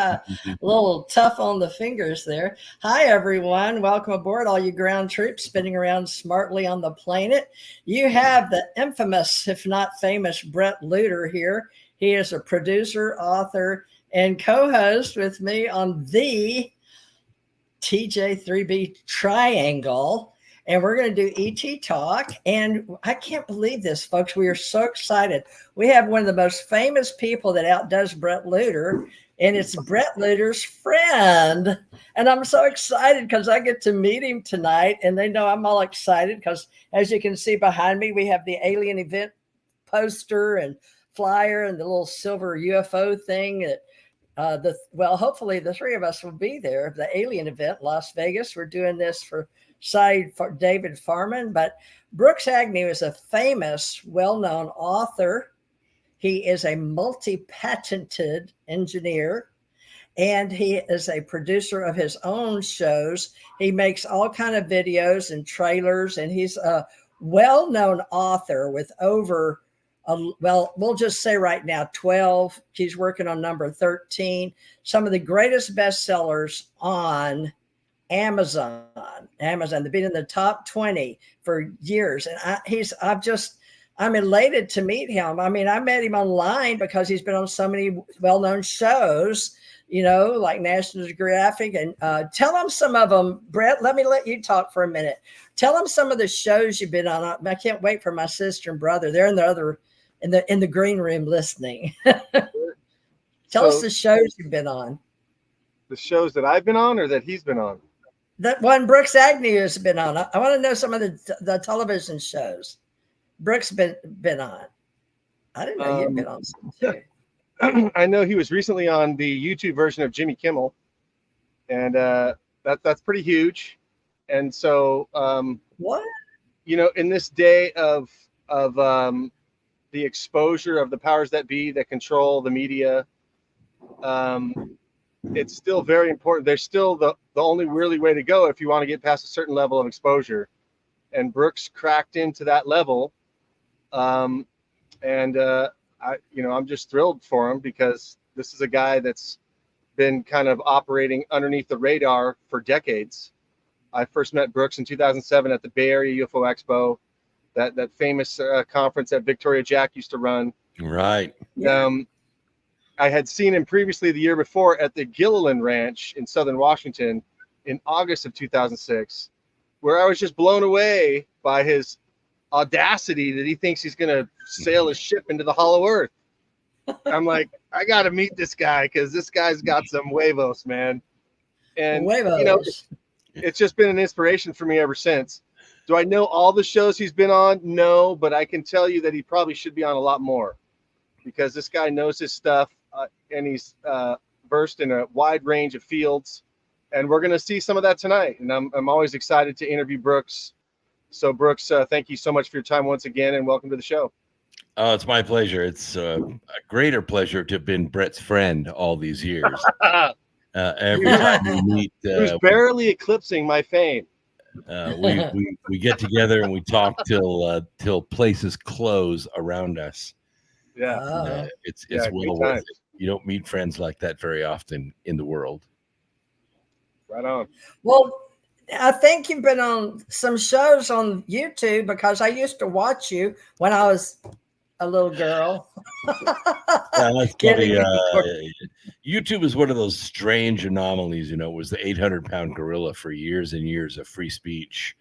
A little tough on the fingers there. Hi, everyone. Welcome aboard, all you ground troops spinning around smartly on the planet. You have the infamous, if not famous, Bret Lueder here. He is a producer, author, and co-host with me on the TJ3B Triangle. And we're going to do ET Talk. And I can't believe this, folks. We are so excited. We have one of the most famous people that outdoes Bret Lueder, and it's Bret Lueder's friend. And I'm so excited because I get to meet him tonight. And they know I'm all excited because, as you can see behind me, we have the alien event poster and flyer and the little silver UFO thing that hopefully the three of us will be there. The alien event, Las Vegas. We're doing this for David Farman, but Brooks Agnew is a famous, well-known author. He is a multi-patented engineer, and he is a producer of his own shows. He makes all kind of videos and trailers, and he's a well-known author with over we'll just say right now 12. He's working on number 13. Some of the greatest bestsellers on Amazon. They've been in the top 20 for years. And I'm elated to meet him. I mean, I met him online because he's been on so many well-known shows, like National Geographic. And tell them some of them, Bret. Let you talk for a minute. Tell them some of the shows you've been on. I can't wait for my sister and brother. They're in the green room listening. Tell us the shows you've been on. The shows that I've been on or that he's been on? That one Brooks Agnew has been on. I want to know some of the television shows Brooks been on. I didn't know you'd been on some too. I know he was recently on the YouTube version of Jimmy Kimmel, and that's pretty huge. And so, what? In this day of the exposure of the powers that be that control the media, it's still very important. There's still the only really way to go if you want to get past a certain level of exposure. And Brooks cracked into that level. I'm just thrilled for him because this is a guy that's been kind of operating underneath the radar for decades. I first met Brooks in 2007 at the Bay Area UFO Expo, that famous conference that Victoria Jack used to run. Right. I had seen him previously the year before at the Gilliland Ranch in Southern Washington in August of 2006, where I was just blown away by his audacity that he thinks he's going to sail his ship into the hollow earth. I'm like, I got to meet this guy because this guy's got some huevos, man. And, it's just been an inspiration for me ever since. Do I know all the shows he's been on? No, but I can tell you that he probably should be on a lot more because this guy knows his stuff. And he's versed in a wide range of fields, and we're going to see some of that tonight. And I'm always excited to interview Brooks. So Brooks, thank you so much for your time once again, and welcome to the show. Oh, it's my pleasure. It's a greater pleasure to have been Bret's friend all these years. Every time we meet, who's barely eclipsing my fame. We get together and we talk till places close around us. Yeah, it's well worth it. You don't meet friends like that very often in the world. Right on. Well, I think you've been on some shows on YouTube because I used to watch you when I was a little girl. That's funny. YouTube is one of those strange anomalies. It was the 800-pound gorilla for years and years of free speech.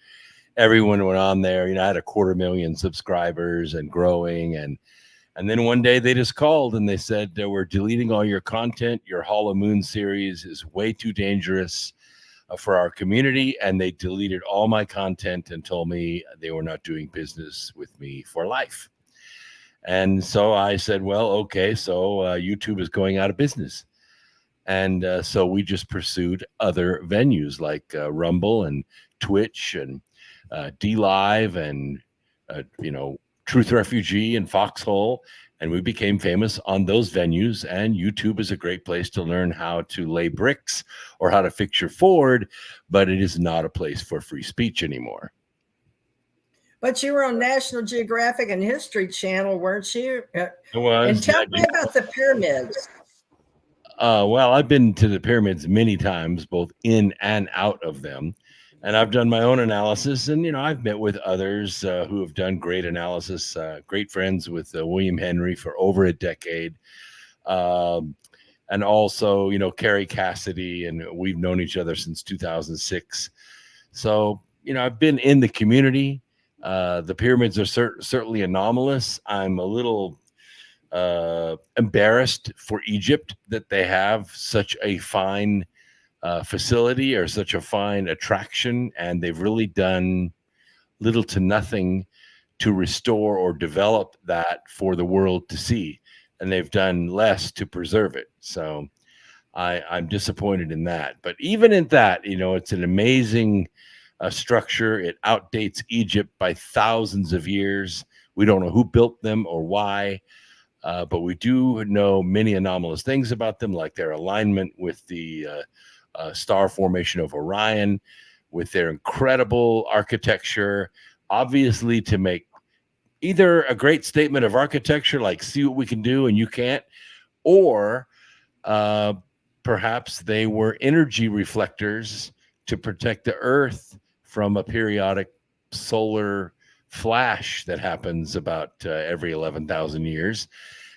Everyone went on there. I had 250,000 subscribers and growing. And then one day they just called and they said, we're deleting all your content. Your Hollow Moon series is way too dangerous for our community. And they deleted all my content and told me they were not doing business with me for life. And so I said, well, okay, so YouTube is going out of business. And so we just pursued other venues like Rumble and Twitch and DLive and, Truth Refugee and Foxhole, and we became famous on those venues. And YouTube is a great place to learn how to lay bricks or how to fix your Ford, but it is not a place for free speech anymore. But you were on National Geographic and History Channel, weren't you? I was. And tell me about the pyramids. Well, I've been to the pyramids many times, both in and out of them. And I've done my own analysis. And, I've met with others who have done great analysis, great friends with William Henry for over a decade. And also, Carrie Cassidy, and we've known each other since 2006. So, I've been in the community. The pyramids are certainly anomalous. I'm a little embarrassed for Egypt that they have such a fine facility or such a fine attraction, and they've really done little to nothing to restore or develop that for the world to see, and they've done less to preserve it. So I'm disappointed in that. But even in that, it's an amazing structure. It outdates Egypt by thousands of years. We don't know who built them or why. But we do know many anomalous things about them, like their alignment with the star formation of Orion, with their incredible architecture, obviously to make either a great statement of architecture, like see what we can do and you can't, or perhaps they were energy reflectors to protect the Earth from a periodic solar flash that happens about every 11,000 years.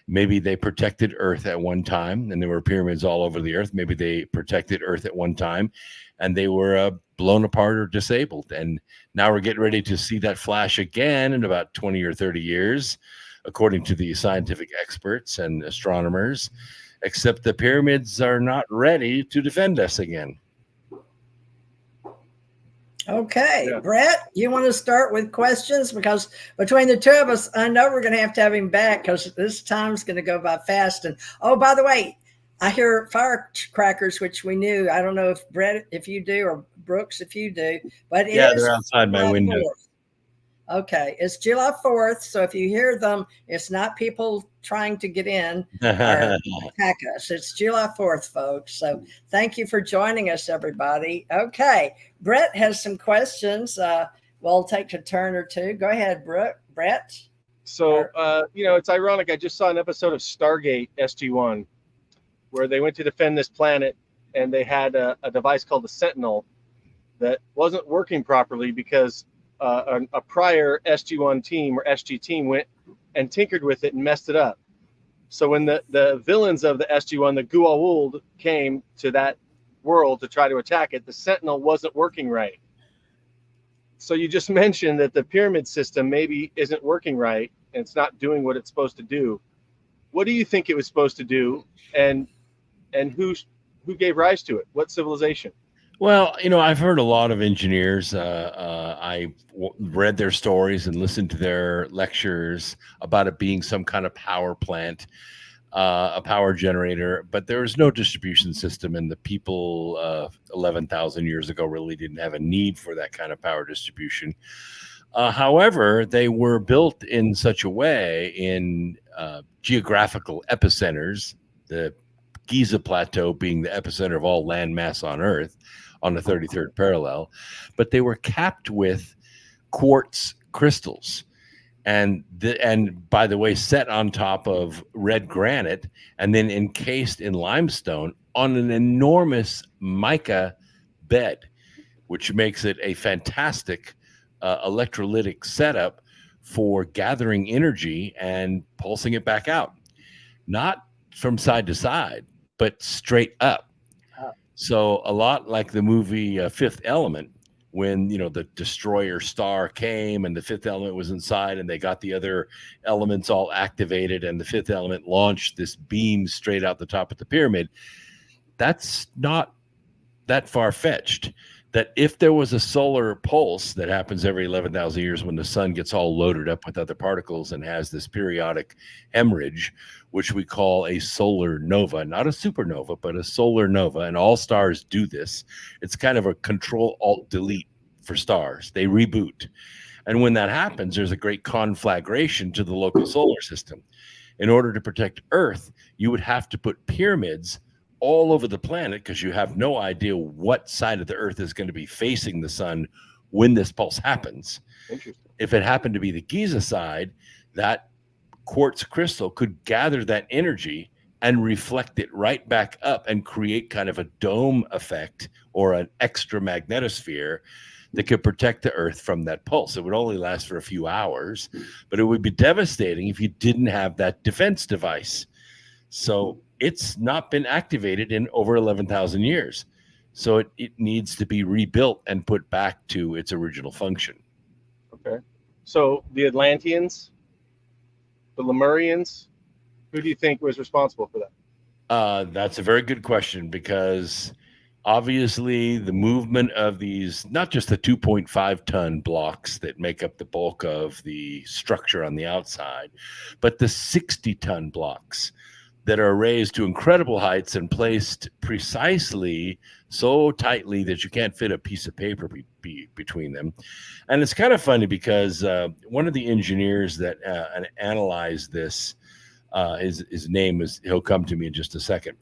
Maybe they protected Earth at one time, and there were pyramids all over the Earth. Maybe they protected Earth at one time, and they were blown apart or disabled. And now we're getting ready to see that flash again in about 20 or 30 years, according to the scientific experts and astronomers, except the pyramids are not ready to defend us again. Okay, yeah. Bret, you want to start with questions? Because between the two of us, I know we're going to have him back because this time's going to go by fast. And oh, by the way, I hear firecrackers, which we knew. I don't know if Bret, if you do, or Brooks, if you do, but they're outside my window. 4th. Okay, it's July 4th, so if you hear them, it's not people trying to get in or attack us. It's July 4th, folks. So thank you for joining us, everybody. Okay, Bret has some questions. We'll take a turn or two. Go ahead, Bret. So, it's ironic. I just saw an episode of Stargate SG-1 where they went to defend this planet, and they had a device called the Sentinel that wasn't working properly because a prior SG-1 team or SG team went and tinkered with it and messed it up. So when the villains of the SG-1, the Goa'uld, came to that world to try to attack it, the Sentinel wasn't working right. So you just mentioned that the pyramid system maybe isn't working right and it's not doing what it's supposed to do. What do you think it was supposed to do, and who gave rise to it? What civilization? Well, I've heard a lot of engineers. I read their stories and listened to their lectures about it being some kind of power plant, a power generator, but there was no distribution system, and the people 11,000 years ago really didn't have a need for that kind of power distribution. However, they were built in such a way in geographical epicenters, the Giza Plateau being the epicenter of all land mass on Earth, on the 33rd parallel, but they were capped with quartz crystals, and by the way, set on top of red granite and then encased in limestone on an enormous mica bed, which makes it a fantastic electrolytic setup for gathering energy and pulsing it back out, not from side to side, but straight up. So a lot like the movie Fifth Element, when the destroyer star came and the fifth element was inside, and they got the other elements all activated, and the fifth element launched this beam straight out the top of the pyramid. That's not that far-fetched. That if there was a solar pulse that happens every 11,000 years when the sun gets all loaded up with other particles and has this periodic hemorrhage, which we call a solar nova, not a supernova, but a solar nova. And all stars do this. It's kind of a Control-Alt-Delete for stars. They reboot. And when that happens, there's a great conflagration to the local solar system. In order to protect Earth, you would have to put pyramids all over the planet, because you have no idea what side of the Earth is going to be facing the sun when this pulse happens. If it happened to be the Giza side, that quartz crystal could gather that energy and reflect it right back up and create kind of a dome effect or an extra magnetosphere that could protect the Earth from that pulse. It would only last for a few hours, but it would be devastating if you didn't have that defense device. So it's not been activated in over 11,000 years. So it needs to be rebuilt and put back to its original function. Okay. So the Atlanteans, the Lemurians, who do you think was responsible for that? That's a very good question, because obviously the movement of these, not just the 2.5 ton blocks that make up the bulk of the structure on the outside, but the 60 ton blocks that are raised to incredible heights and placed precisely so tightly that you can't fit a piece of paper between them. And it's kind of funny because one of the engineers that analyzed this, his name is, he'll come to me in just a second.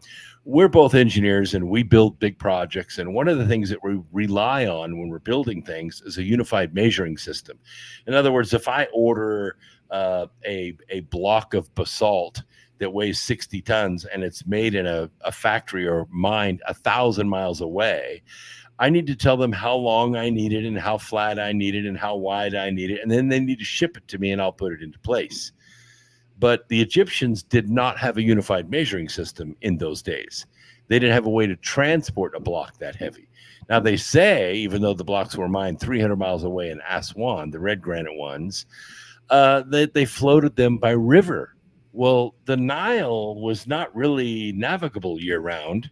We're both engineers and we build big projects. And one of the things that we rely on when we're building things is a unified measuring system. In other words, if I order a block of basalt that weighs 60 tons and it's made in a factory or mine 1,000 miles away, I need to tell them how long I need it and how flat I need it and how wide I need it. And then they need to ship it to me and I'll put it into place. But the Egyptians did not have a unified measuring system in those days. They didn't have a way to transport a block that heavy. Now they say, even though the blocks were mined 300 miles away in Aswan, the red granite ones, they floated them by river. Well, the Nile was not really navigable year round,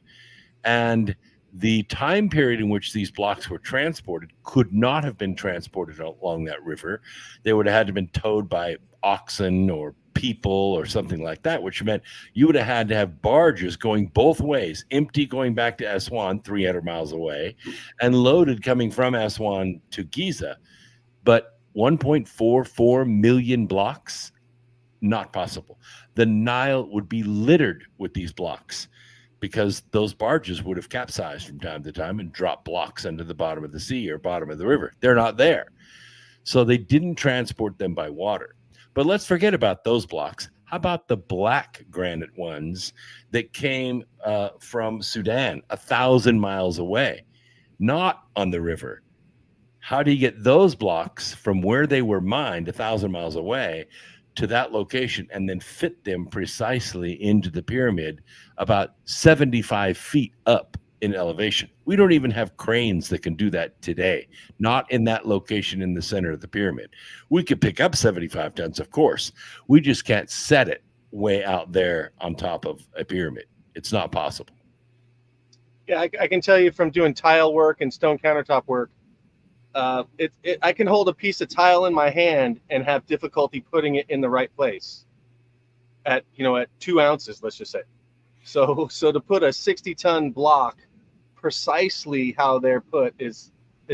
and the time period in which these blocks were transported could not have been transported along that river. They would have had to have been towed by oxen or people or something like that, which meant you would have had to have barges going both ways, empty going back to Aswan, 300 miles away, and loaded coming from Aswan to Giza. But 1.44 million blocks, not possible. The Nile would be littered with these blocks because those barges would have capsized from time to time and dropped blocks into the bottom of the sea or bottom of the river. They're not there. So they didn't transport them by water. But let's forget about those blocks. How about the black granite ones that came from Sudan, 1,000 miles away, not on the river? How do you get those blocks from where they were mined 1,000 miles away to that location and then fit them precisely into the pyramid about 75 feet up in elevation? We don't even have cranes that can do that today, not in that location in the center of the pyramid. We could pick up 75 tons, of course. We just can't set it way out there on top of a pyramid. It's not possible. Yeah, I can tell you from doing tile work and stone countertop work, I can hold a piece of tile in my hand and have difficulty putting it in the right place at 2 ounces, let's just say. So to put a 60-ton block precisely how they're put is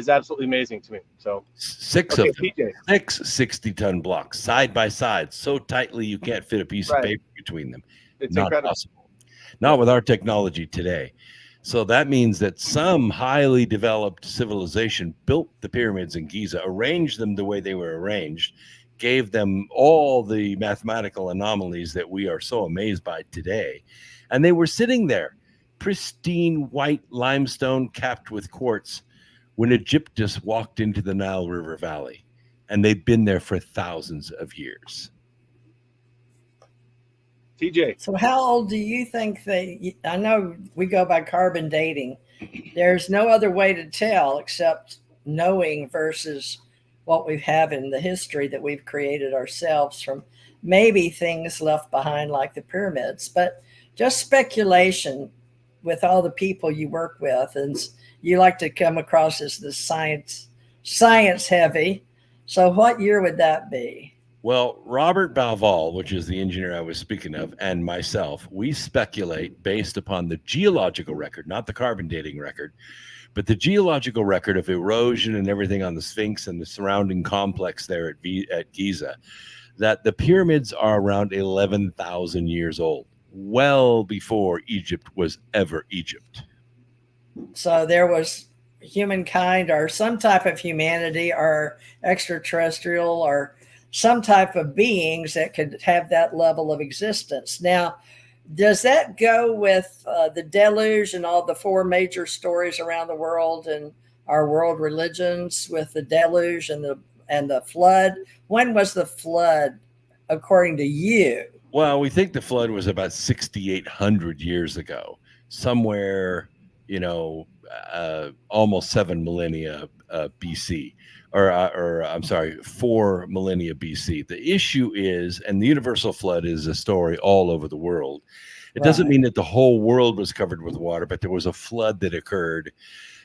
absolutely amazing to me. So six of them, PJ. 6 60-ton blocks side by side, so tightly you can't fit a piece of paper between them. It's not incredible. Possible. Not with our technology today. So that means that some highly developed civilization built the pyramids in Giza, arranged them the way they were arranged, gave them all the mathematical anomalies that we are so amazed by today. And they were sitting there, pristine white limestone capped with quartz, when Egyptus walked into the Nile River Valley. And they've been there for thousands of years. TJ. So how old do you think I know we go by carbon dating. There's no other way to tell except knowing versus what we have in the history that we've created ourselves from maybe things left behind like the pyramids, but just speculation with all the people you work with. And you like to come across as the science heavy. So what year would that be? Well, Robert Balval, which is the engineer I was speaking of, and myself, we speculate based upon the geological record, not the carbon dating record, but the geological record of erosion and everything on the Sphinx and the surrounding complex there at Giza, that the pyramids are around 11,000 years old, well before Egypt was ever Egypt. So there was humankind or some type of humanity or extraterrestrial or some type of beings that could have that level of existence. Now, Does that go with the deluge and all the four major stories around the world and our world religions with the deluge and the flood? When was the flood, according to you? Well, we think the flood was about 6,800 years ago, somewhere, almost 7 millennia BC, or I'm sorry, 4 millennia BC. The issue is, and the universal flood is a story all over the world. It doesn't mean that the whole world was covered with water, but there was a flood that occurred,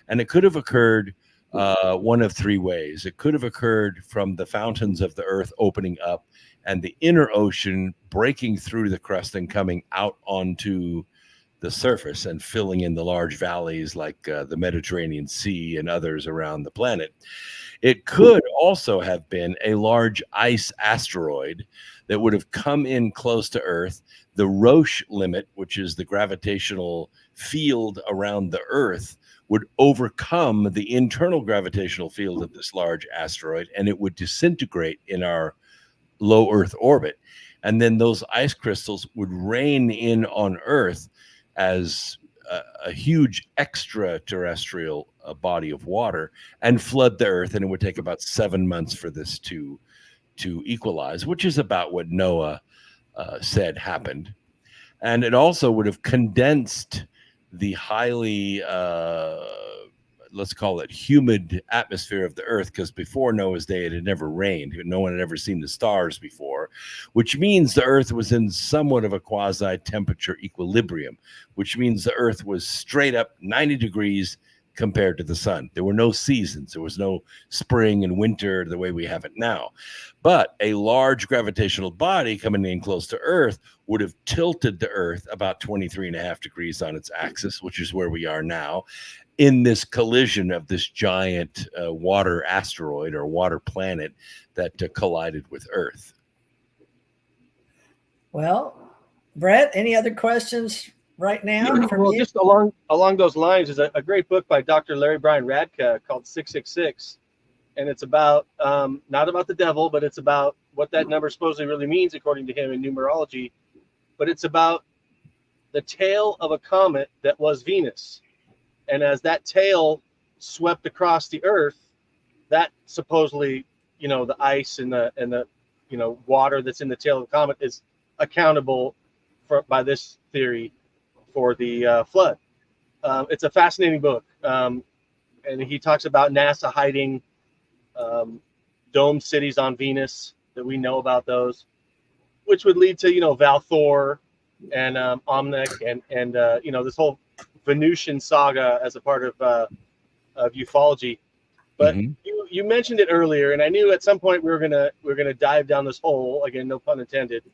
and it could have occurred one of three ways. It could have occurred from the fountains of the earth opening up and the inner ocean breaking through the crust and coming out onto the surface and filling in the large valleys like the Mediterranean Sea and others around the planet. It could also have been a large ice asteroid that would have come in close to Earth. The Roche limit, which is the gravitational field around the Earth, would overcome the internal gravitational field of this large asteroid, and it would disintegrate in our low Earth orbit. And then those ice crystals would rain in on Earth as a huge extraterrestrial body of water and flood the Earth. And it would take about 7 months for this to equalize, which is about what Noah said happened. And it also would have condensed the highly let's call it humid atmosphere of the earth, because before Noah's day it had never rained. No one had ever seen the stars before, which means the earth was in somewhat of a quasi temperature equilibrium, which means the earth was straight up 90 degrees compared to the sun. There were no seasons. There was no spring and winter the way we have it now. But a large gravitational body coming in close to Earth would have tilted the Earth about 23.5 degrees on its axis, which is where we are now, in this collision of this giant water asteroid or water planet that collided with Earth. Well, Bret, any other questions right now? Well, just along those lines is a great book by Dr. Larry Brian Radka called 666. And it's about, not about the devil, but it's about what that number supposedly really means, according to him in numerology. But it's about the tail of a comet that was Venus. And as that tail swept across the earth, that supposedly, the ice and the water that's in the tail of the comet is accountable by this theory for the flood. It's a fascinating book. And he talks about NASA hiding dome cities on Venus, that we know about those, which would lead to, Valthor and Omnic and this whole Venusian saga as a part of ufology. But you mentioned it earlier, and I knew at some point we were gonna dive down this hole again, no pun intended.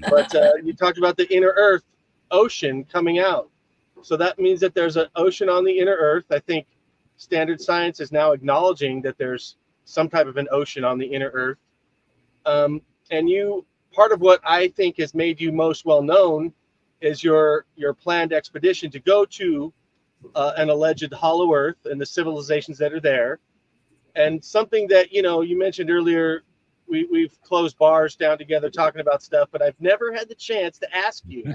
But you talked about the inner Earth ocean coming out, so that means that there's an ocean on the inner Earth. I think standard science is now acknowledging that there's some type of an ocean on the inner Earth. And part of what I think has made you most well known is your planned expedition to go to an alleged hollow Earth and the civilizations that are there. And something that, you mentioned earlier, we've closed bars down together talking about stuff, but I've never had the chance to ask you.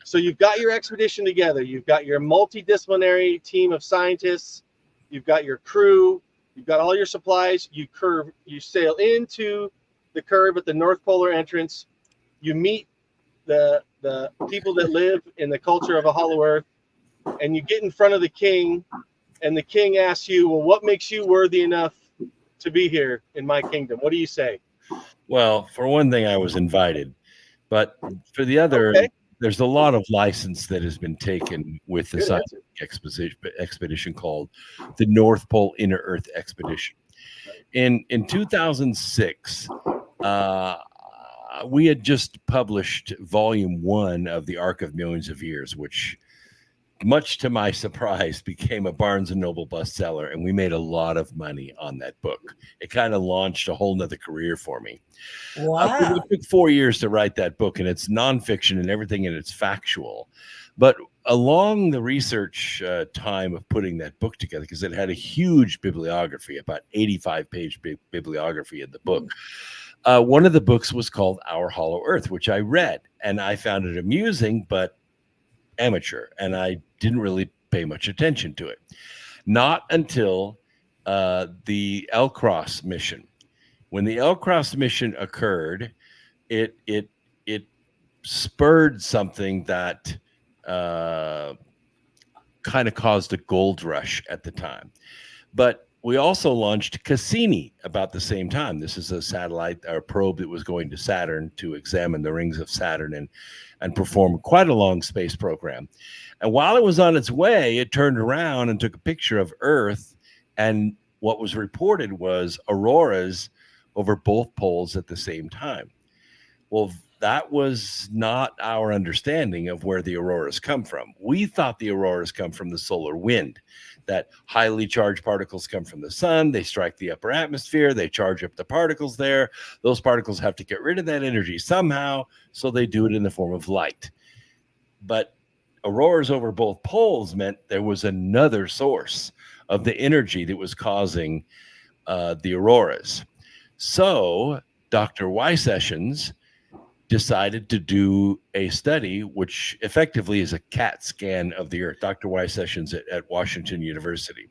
So you've got your expedition together. You've got your multidisciplinary team of scientists. You've got your crew. You've got all your supplies. You sail into the curve at the North Polar entrance. You meet the people that live in the culture of a hollow Earth, and you get in front of the king, and the king asks you, well, what makes you worthy enough to be here in my kingdom? What do you say? Well, for one thing, I was invited, but for the other, there's a lot of license that has been taken with the scientific expedition called the North Pole Inner Earth Expedition. In 2006, we had just published volume 1 of the Ark of Millions of Years, which, much to my surprise, became a Barnes & Noble bestseller, and we made a lot of money on that book. It kind of launched a whole nother career for me. Wow. It took 4 years to write that book, and it's nonfiction and everything, and it's factual. But along the research time of putting that book together, because it had a huge bibliography, about 85-page bibliography in the book, One of the books was called Our Hollow Earth, which I read, and I found it amusing, but amateur, and I didn't really pay much attention to it. Not until the L-Cross mission. When the L-Cross mission occurred, it spurred something that kind of caused a gold rush at the time. But we also launched Cassini about the same time. This is a satellite or probe that was going to Saturn to examine the rings of Saturn and perform quite a long space program. And while it was on its way, it turned around and took a picture of Earth. And what was reported was auroras over both poles at the same time. Well, that was not our understanding of where the auroras come from. We thought the auroras come from the solar wind, that highly charged particles come from the sun, they strike the upper atmosphere, they charge up the particles there. Those particles have to get rid of that energy somehow, so they do it in the form of light. But auroras over both poles meant there was another source of the energy that was causing the auroras. So Dr. Y. Sessions decided to do a study, which effectively is a CAT scan of the Earth, Dr. Y. Sessions at Washington University.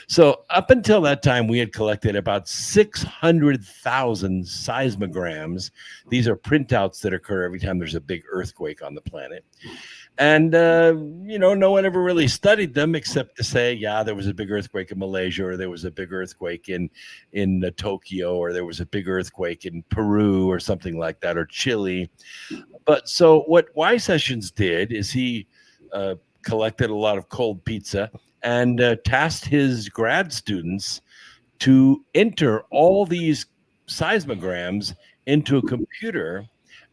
So up until that time, we had collected about 600,000 seismograms. These are printouts that occur every time there's a big earthquake on the planet. And, no one ever really studied them except to say, yeah, there was a big earthquake in Malaysia, or there was a big earthquake in Tokyo, or there was a big earthquake in Peru or something like that, or Chile. But so what Y. Sessions did is he collected a lot of cold pizza and tasked his grad students to enter all these seismograms into a computer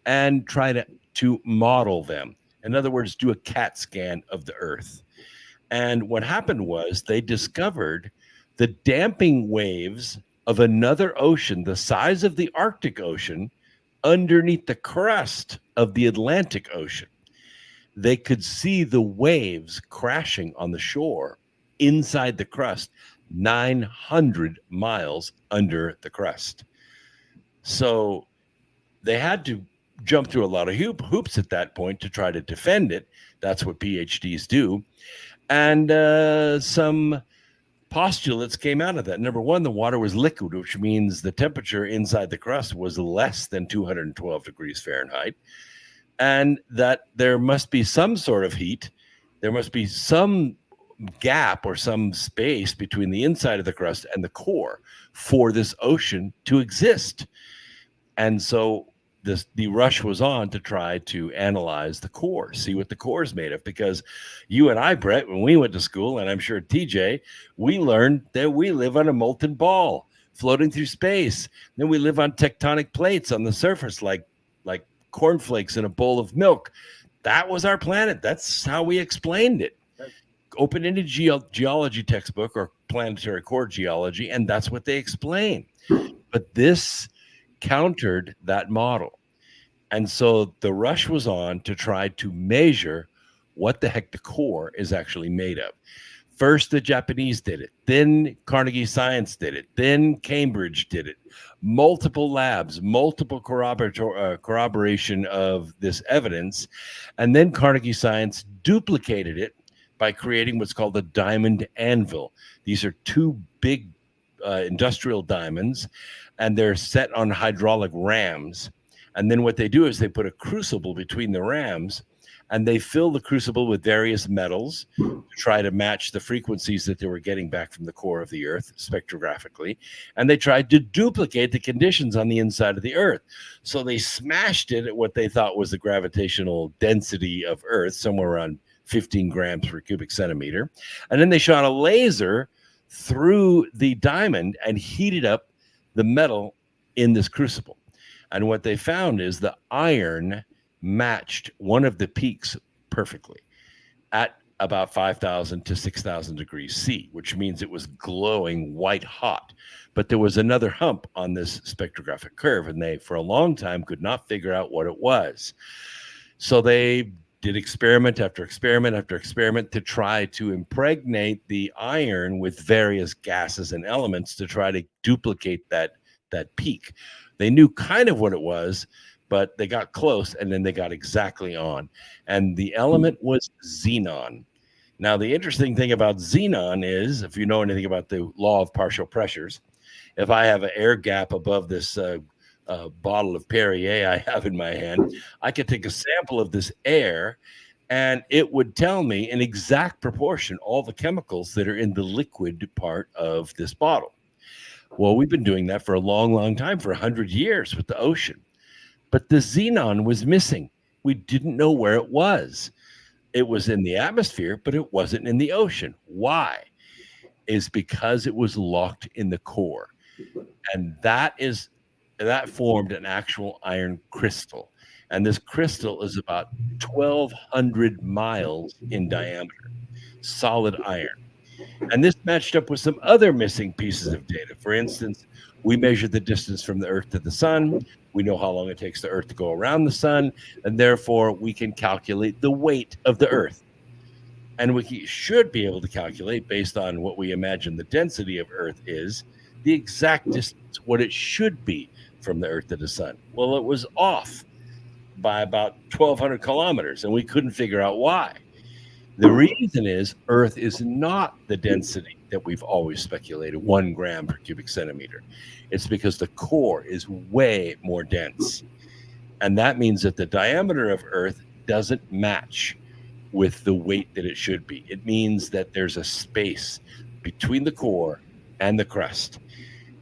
and try to model them. In other words, do a CAT scan of the Earth. And what happened was they discovered the damping waves of another ocean, the size of the Arctic Ocean, underneath the crust of the Atlantic Ocean. They could see the waves crashing on the shore inside the crust, 900 miles under the crust. So they had to jump through a lot of hoops at that point to try to defend it. That's what PhDs do. And some postulates came out of that. Number one, the water was liquid, which means the temperature inside the crust was less than 212 degrees Fahrenheit. And that there must be some sort of heat. There must be some gap or some space between the inside of the crust and the core for this ocean to exist. And so the rush was on to try to analyze the core, see what the core is made of, because you and I, Bret, when we went to school, and I'm sure TJ, we learned that we live on a molten ball floating through space. Then we live on tectonic plates on the surface, like cornflakes in a bowl of milk. That was our planet. That's how we explained it. Open into geology textbook or planetary core geology, and that's what they explain. But this countered that model. And so the rush was on to try to measure what the heck the core is actually made of. First, the Japanese did it. Then Carnegie Science did it. Then Cambridge did it. Multiple labs, multiple corroboration of this evidence. And then Carnegie Science duplicated it by creating what's called a diamond anvil. These are two big industrial diamonds, and they're set on hydraulic rams. And then what they do is they put a crucible between the rams, and they fill the crucible with various metals to try to match the frequencies that they were getting back from the core of the Earth spectrographically. And they tried to duplicate the conditions on the inside of the Earth. So they smashed it at what they thought was the gravitational density of Earth, somewhere around 15 grams per cubic centimeter. And then they shot a laser through the diamond and heated up the metal in this crucible. And what they found is the iron matched one of the peaks perfectly at about 5,000 to 6,000 degrees C, which means it was glowing white hot. But there was another hump on this spectrographic curve, and they, for a long time, could not figure out what it was. So they did experiment after experiment after experiment to try to impregnate the iron with various gases and elements to try to duplicate that that peak. They knew kind of what it was, but they got close, and then they got exactly on. And the element was xenon. Now, the interesting thing about xenon is, if you know anything about the law of partial pressures, if I have an air gap above this bottle of Perrier I have in my hand, I could take a sample of this air, and it would tell me in exact proportion all the chemicals that are in the liquid part of this bottle. Well, we've been doing that for a long, long time, for 100 years with the ocean. But the xenon was missing. We didn't know where it was. It was in the atmosphere, but it wasn't in the ocean. Why? Is because it was locked in the core. And that formed an actual iron crystal. And this crystal is about 1,200 miles in diameter, solid iron. And this matched up with some other missing pieces of data. For instance, we measured the distance from the Earth to the sun. We know how long it takes the Earth to go around the sun, and therefore we can calculate the weight of the Earth. And we should be able to calculate, based on what we imagine the density of Earth is, the exact distance, what it should be from the Earth to the sun. Well, it was off by about 1,200 kilometers, and we couldn't figure out why. The reason is Earth is not the density that we've always speculated, 1 gram per cubic centimeter. It's because the core is way more dense. And that means that the diameter of Earth doesn't match with the weight that it should be. It means that there's a space between the core and the crust.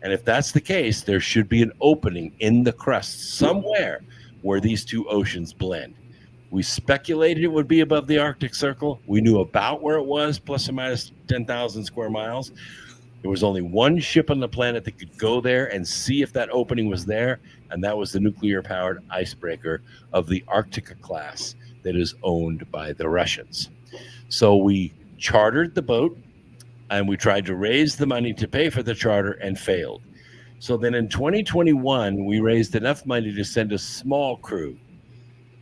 And if that's the case, there should be an opening in the crust somewhere where these two oceans blend. We speculated it would be above the Arctic Circle. We knew about where it was, plus or minus 10,000 square miles. There was only one ship on the planet that could go there and see if that opening was there, and that was the nuclear-powered icebreaker of the Arctica class that is owned by the Russians. So we chartered the boat, and we tried to raise the money to pay for the charter and failed. So then in 2021, we raised enough money to send a small crew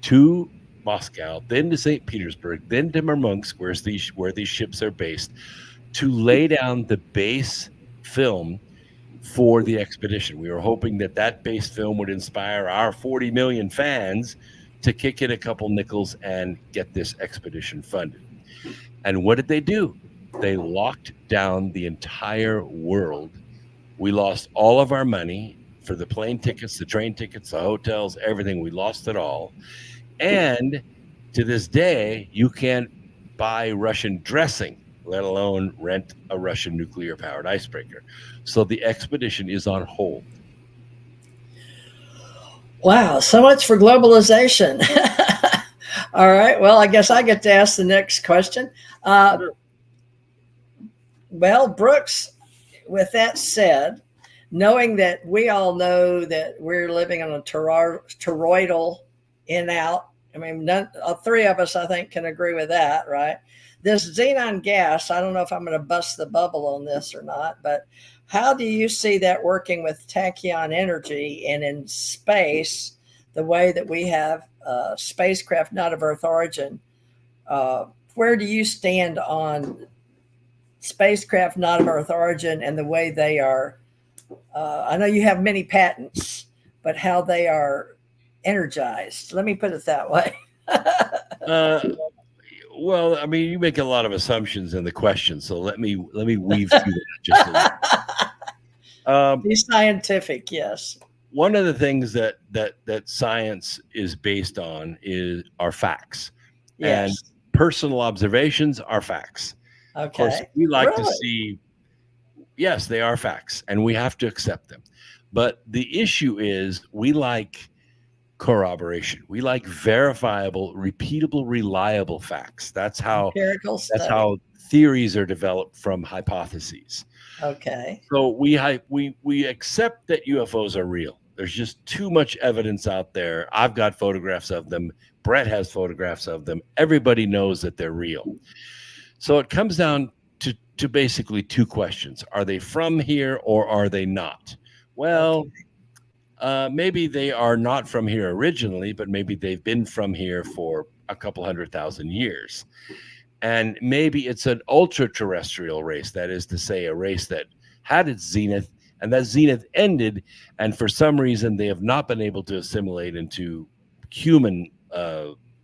to Moscow, then to St. Petersburg, then to Murmansk, where these ships are based, to lay down the base film for the expedition. We were hoping that that base film would inspire our 40 million fans to kick in a couple nickels and get this expedition funded. And what did they do? They locked down the entire world. We lost all of our money for the plane tickets, the train tickets, the hotels, everything. We lost it all. And to this day, you can't buy Russian dressing, let alone rent a Russian nuclear-powered icebreaker. So the expedition is on hold. Wow, so much for globalization. All right, well, I guess I get to ask the next question. Well, Brooks, with that said, knowing that we all know that we're living on a toroidal in-out, I mean, three of us, I think, can agree with that, right? This xenon gas, I don't know if I'm going to bust the bubble on this or not, but how do you see that working with tachyon energy and in space, the way that we have spacecraft not of Earth origin? Where do you stand on spacecraft not of Earth origin and the way they are? I know you have many patents, but how they are energized. Let me put it that way. Well, I mean, you make a lot of assumptions in the question, so let me weave through that just a little. Be scientific, yes. One of the things that science is based on are facts, yes. And personal observations are facts. Okay. Of course, we like to see. Yes, they are facts, and we have to accept them. But the issue is, we like corroboration. We like verifiable, repeatable, reliable facts. That's how theories are developed from hypotheses. Okay. So we accept that UFOs are real. There's just too much evidence out there. I've got photographs of them. Bret has photographs of them. Everybody knows that they're real. So it comes down to basically two questions. Are they from here or are they not? Well, maybe they are not from here originally, but maybe they've been from here for a couple 100,000 years. And maybe it's an ultra-terrestrial race, that is to say, a race that had its zenith and that zenith ended, and for some reason they have not been able to assimilate into human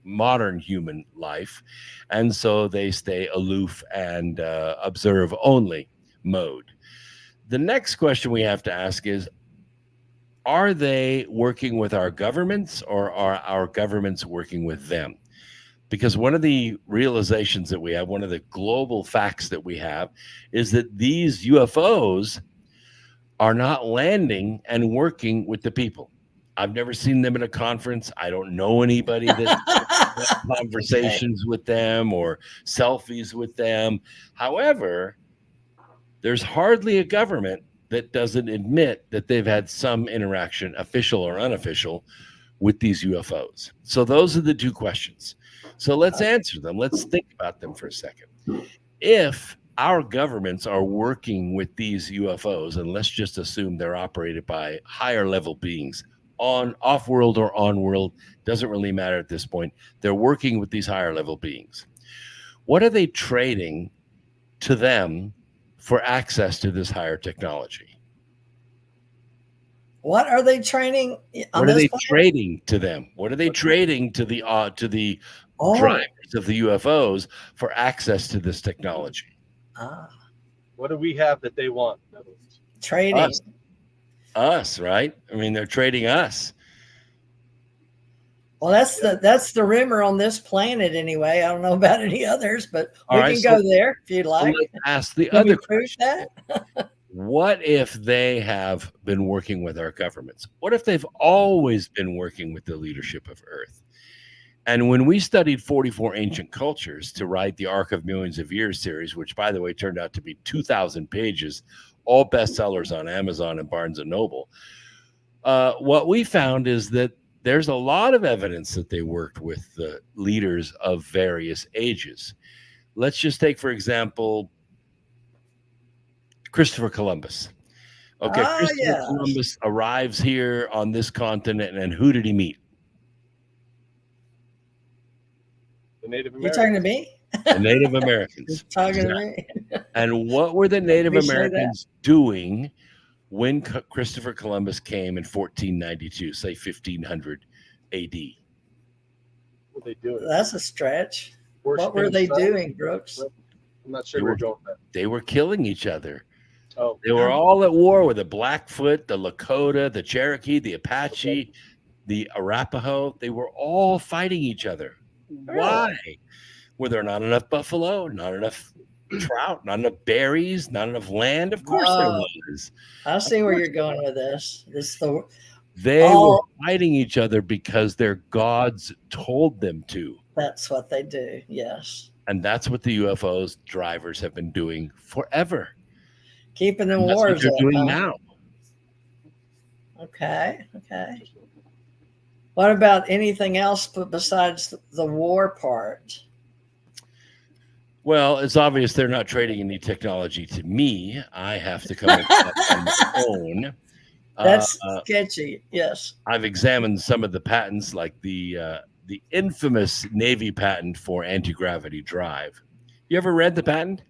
modern human life, and so they stay aloof and observe only mode. The next question we have to ask is, are they working with our governments, or are our governments working with them? Because one of the realizations that we have, one of the global facts that we have, is that these UFOs are not landing and working with the people. I've never seen them at a conference. I don't know anybody that conversations with them or selfies with them. However, there's hardly a government that doesn't admit that they've had some interaction, official or unofficial, with these UFOs. So those are the two questions. So let's answer them. Let's think about them for a second. If our governments are working with these UFOs, and let's just assume they're operated by higher level beings, on off-world or on-world, doesn't really matter at this point. They're working with these higher level beings. What are they trading to them for access to this higher technology? What are they trading? What are they trading to them? What are they trading to the drivers of the UFOs for access to this technology? What do we have that they want? Trading. Us, right? I mean, they're trading us. Well, that's the rumor on this planet anyway. I don't know about any others, but we can go there if you'd like. Let's ask the other question. What if they have been working with our governments? What if they've always been working with the leadership of Earth? And when we studied 44 ancient cultures to write the Arc of Millions of Years series, which, by the way, turned out to be 2,000 pages, all bestsellers on Amazon and Barnes & Noble, what we found is that there's a lot of evidence that they worked with the leaders of various ages. Let's just take, for example, Christopher Columbus. Okay, Christopher Columbus arrives here on this continent, and who did he meet? The Native Americans. You're talking to me? The Native Americans. You're talking to me. And what were the Native Americans doing when Christopher Columbus came in 1492, say 1500 AD? What were they doing? That's a stretch. Worshipping what were they the sun? doing, Brooks? I'm not sure where we're going with that. They were killing each other. Oh, they were all at war with the Blackfoot, the Lakota, the Cherokee, the Apache, the Arapaho. They were all fighting each other. Really? Why? Were there not enough buffalo, not enough trout, not enough berries, not enough land? Of course there was. I see where you're going with this. They were fighting each other because their gods told them to. That's what they do, yes. And that's what the UFOs drivers have been doing forever. Keeping the wars what they're doing now. Okay. What about anything else besides the war part? Well, it's obvious they're not trading any technology to me. I have to come up on my own. That's sketchy, yes. I've examined some of the patents, like the infamous Navy patent for anti-gravity drive. You ever read the patent?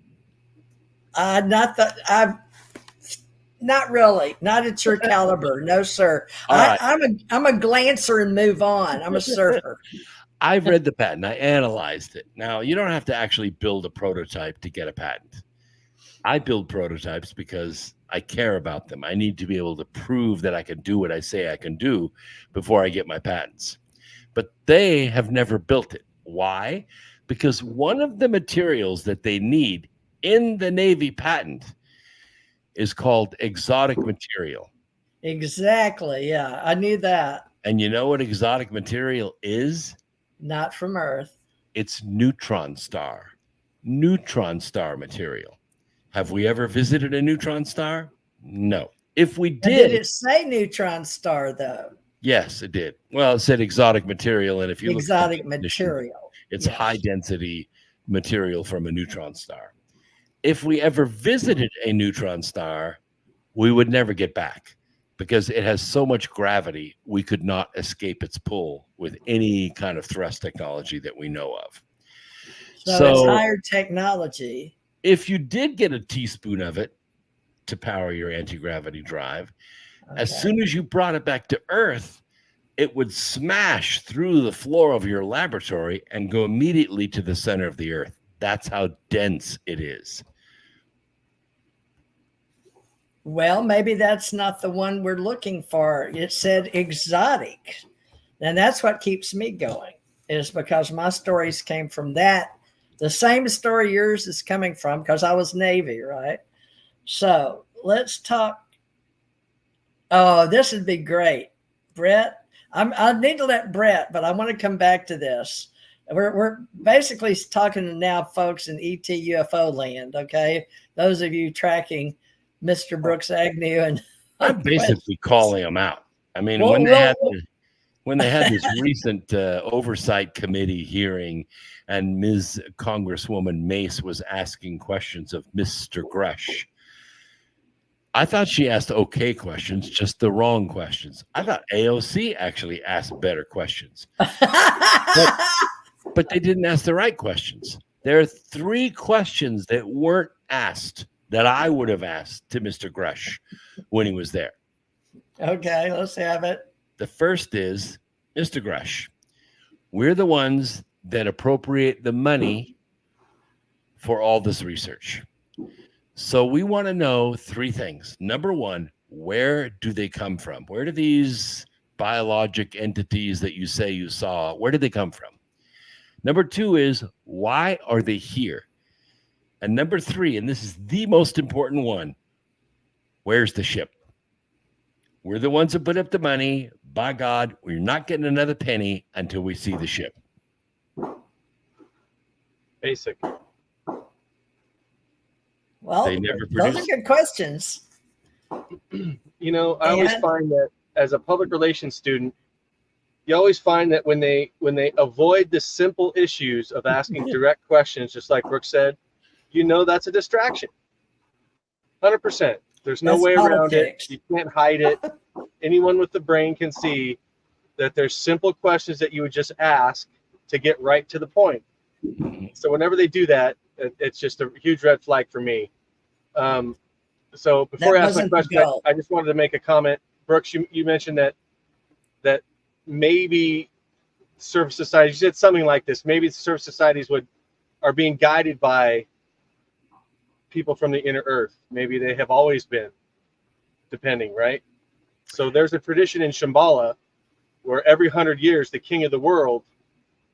Not really. Not at your caliber. No, sir. I'm a glancer and move on. I'm a surfer. I've read the patent. I analyzed it. Now, you don't have to actually build a prototype to get a patent. I build prototypes because I care about them. I need to be able to prove that I can do what I say I can do before I get my patents. But they have never built it. Why? Because one of the materials that they need in the Navy patent is called exotic material. Exactly. Yeah, I knew that. And you know what exotic material is? Not from Earth. It's neutron star material. Have we ever visited a neutron star? No. If we did it say neutron star though? Yes, it did. Well, it said exotic material, and if you exotic material, it's high density material from a neutron star. If we ever visited a neutron star, we would never get back because it has so much gravity, we could not escape its pull with any kind of thrust technology that we know of. So it's higher technology. If you did get a teaspoon of it, to power your anti-gravity drive. Okay. As soon as you brought it back to Earth, it would smash through the floor of your laboratory and go immediately to the center of the Earth. That's how dense it is. Well, maybe that's not the one we're looking for. It said exotic. And that's what keeps me going, is because my stories came from that. The same story yours is coming from, because I was Navy, right? So let's talk. Oh, this would be great. Bret, I need to let Bret, but I want to come back to this. We're basically talking to now folks in ET UFO land, okay? Those of you tracking Mr. Brooks Agnew and I'm basically calling them out. I mean, when they had this recent oversight committee hearing, and Ms. Congresswoman Mace was asking questions of Mr. Grush, I thought she asked okay questions, just the wrong questions. I thought AOC actually asked better questions, but they didn't ask the right questions. There are 3 questions that weren't asked that I would have asked to Mr. Grush when he was there. Okay, let's have it. The first is, Mr. Grush, we're the ones that appropriate the money for all this research. So we want to know 3 things. Number 1, where do they come from? Where do these biologic entities that you say you saw, where did they come from? Number 2 is, why are they here? And number 3, and this is the most important one, where's the ship? We're the ones that put up the money. By God, we're not getting another penny until we see the ship. Basic. Well, those are good questions. You know, I always find that as a public relations student, you always find that when they avoid the simple issues of asking direct questions, just like Brooke said, you know that's a distraction. 100%. There's no way around it. You can't hide it. Anyone with the brain can see that there's simple questions that you would just ask to get right to the point. So whenever they do that, it's just a huge red flag for me. So before I ask my question, I just wanted to make a comment. Brooks, you mentioned that maybe surface societies, you said something like this, maybe surface societies are being guided by people from the inner earth. Maybe they have always been, depending, right? So there's a tradition in Shambhala where every 100 years, the king of the world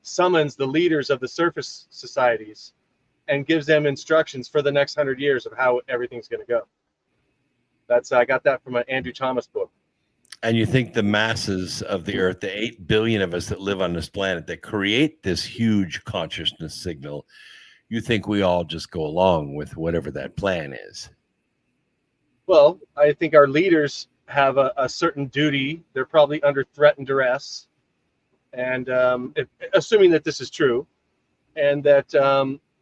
summons the leaders of the surface societies and gives them instructions for the next 100 years of how everything's going to go. I got that from an Andrew Thomas book. And you think the masses of the earth, the 8 billion of us that live on this planet, that create this huge consciousness signal, you think we all just go along with whatever that plan is? Well, I think our leaders have a certain duty. They're probably under threat and duress. And assuming that this is true, and that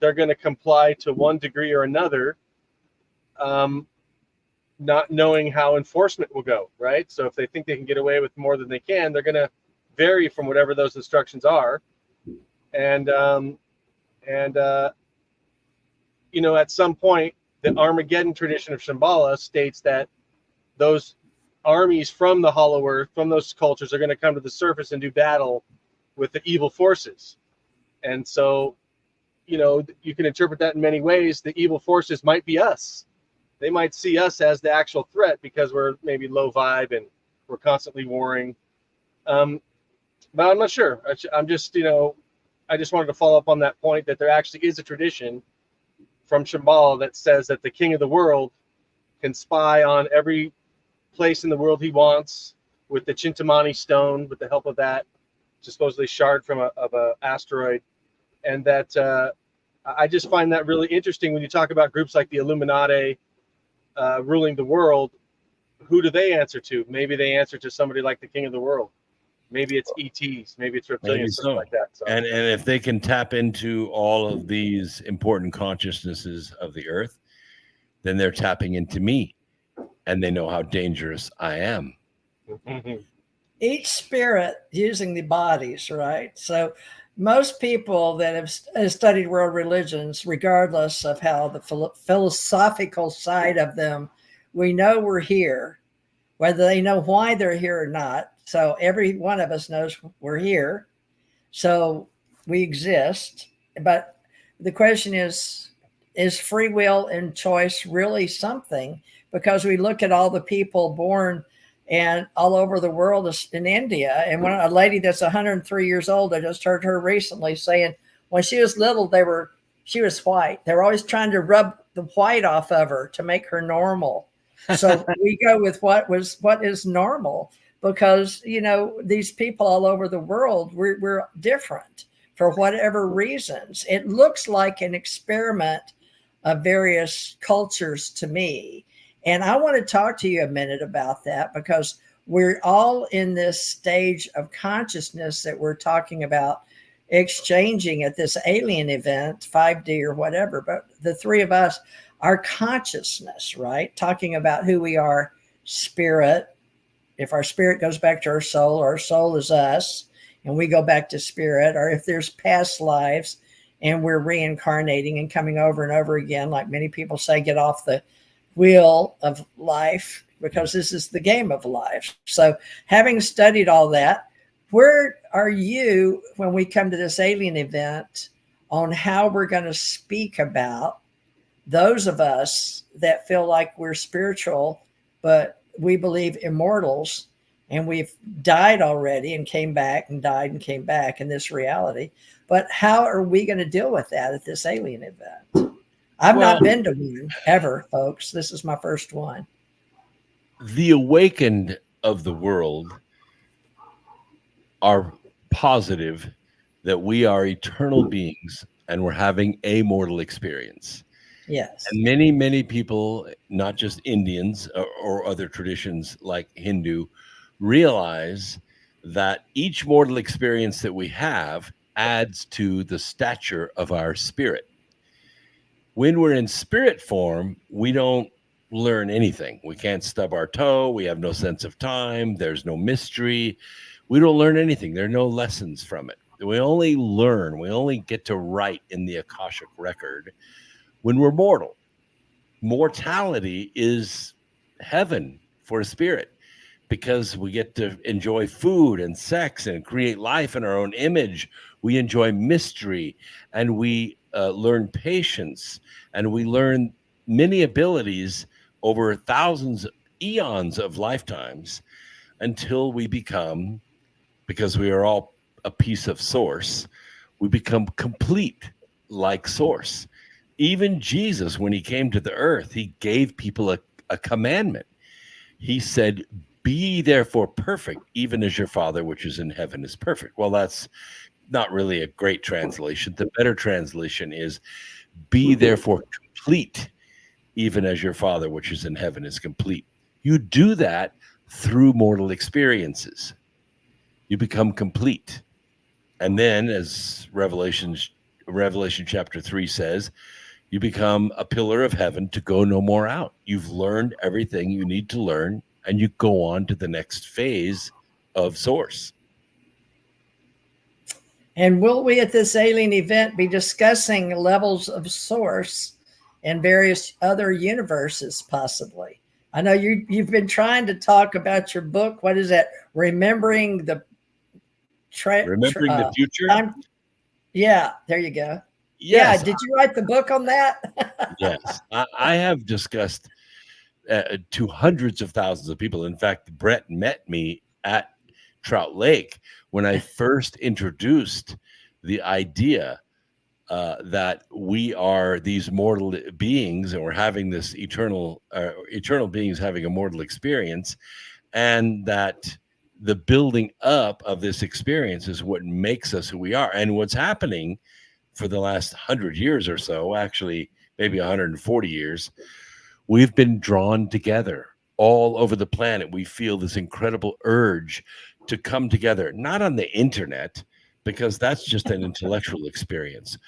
they're going to comply to one degree or another, not knowing how enforcement will go, right? So if they think they can get away with more than they can, they're going to vary from whatever those instructions are. And you know, at some point, the Armageddon tradition of Shambhala states that those armies from the Hollow Earth, from those cultures, are going to come to the surface and do battle with the evil forces. And so, you know, you can interpret that in many ways. The evil forces might be us. They might see us as the actual threat because we're maybe low vibe and we're constantly warring. But I'm not sure. I'm just, you know, I just wanted to follow up on that point that there actually is a tradition from Shambhala that says that the king of the world can spy on every place in the world he wants with the Chintamani stone, with the help of that supposedly shard from a asteroid. And that I just find that really interesting when you talk about groups like the Illuminati ruling the world. Who do they answer to? Maybe they answer to somebody like the king of the world. Maybe it's ETs, maybe it's reptilians, something like that. So. And if they can tap into all of these important consciousnesses of the earth, then they're tapping into me, and they know how dangerous I am. Each spirit using the bodies, right? So most people that have studied world religions, regardless of how the philosophical side of them we know we're here, whether they know why they're here or not. So every one of us knows we're here. So we exist. But the question is free will and choice really something? Because we look at all the people born and all over the world in India. And a lady that's 103 years old, I just heard her recently saying when she was little, she was white. They were always trying to rub the white off of her to make her normal. So we go with what is normal, because, these people all over the world, we're different for whatever reasons. It looks like an experiment of various cultures to me. And I want to talk to you a minute about that, because we're all in this stage of consciousness that we're talking about exchanging at this alien event, 5D or whatever. But the three of us, our consciousness, right? Talking about who we are, spirit. If our spirit goes back to our soul is us, and we go back to spirit. Or if there's past lives and we're reincarnating and coming over and over again, like many people say, get off the wheel of life, because this is the game of life. So having studied all that, where are you when we come to this alien event on how we're going to speak about those of us that feel like we're spiritual, but we believe immortals, and we've died already and came back and died and came back in this reality? But how are we going to deal with that at this alien event? I've not been to one ever, folks. This is my first one. The awakened of the world are positive that we are eternal beings and we're having a mortal experience. Yes. And many, many people, not just Indians or other traditions like Hindu, realize that each mortal experience that we have adds to the stature of our spirit. When we're in spirit form, we don't learn anything. We can't stub our toe. We have no sense of time. There's no mystery. We don't learn anything. There are no lessons from it. We only learn. We only get to write in the Akashic record when we're mortal. Mortality is heaven for a spirit, because we get to enjoy food and sex and create life in our own image. We enjoy mystery, and we learn patience, and we learn many abilities over thousands, eons of lifetimes, until we become, because we are all a piece of source, we become complete like source. Even Jesus, when he came to the earth, he gave people a commandment. He said, be therefore perfect, even as your Father which is in heaven is perfect. Well, that's not really a great translation. The better translation is, be therefore complete, even as your Father which is in heaven is complete. You do that through mortal experiences. You become complete. And then, as Revelation chapter 3 says, you become a pillar of heaven to go no more out. You've learned everything you need to learn, and you go on to the next phase of source. And will we at this alien event be discussing levels of source in various other universes, possibly? I know you've been trying to talk about your book. What is that? Remembering the future? Yeah, there you go. Yes. Yeah, did you write the book on that? Yes. I have discussed to hundreds of thousands of people. In fact, Bret met me at Trout Lake when I first introduced the idea that we are these mortal beings, and we're having this eternal beings having a mortal experience, and that the building up of this experience is what makes us who we are. And what's happening for the last 100 years or so, actually maybe 140 years, we've been drawn together all over the planet. We feel this incredible urge to come together, not on the internet, because that's just an intellectual experience,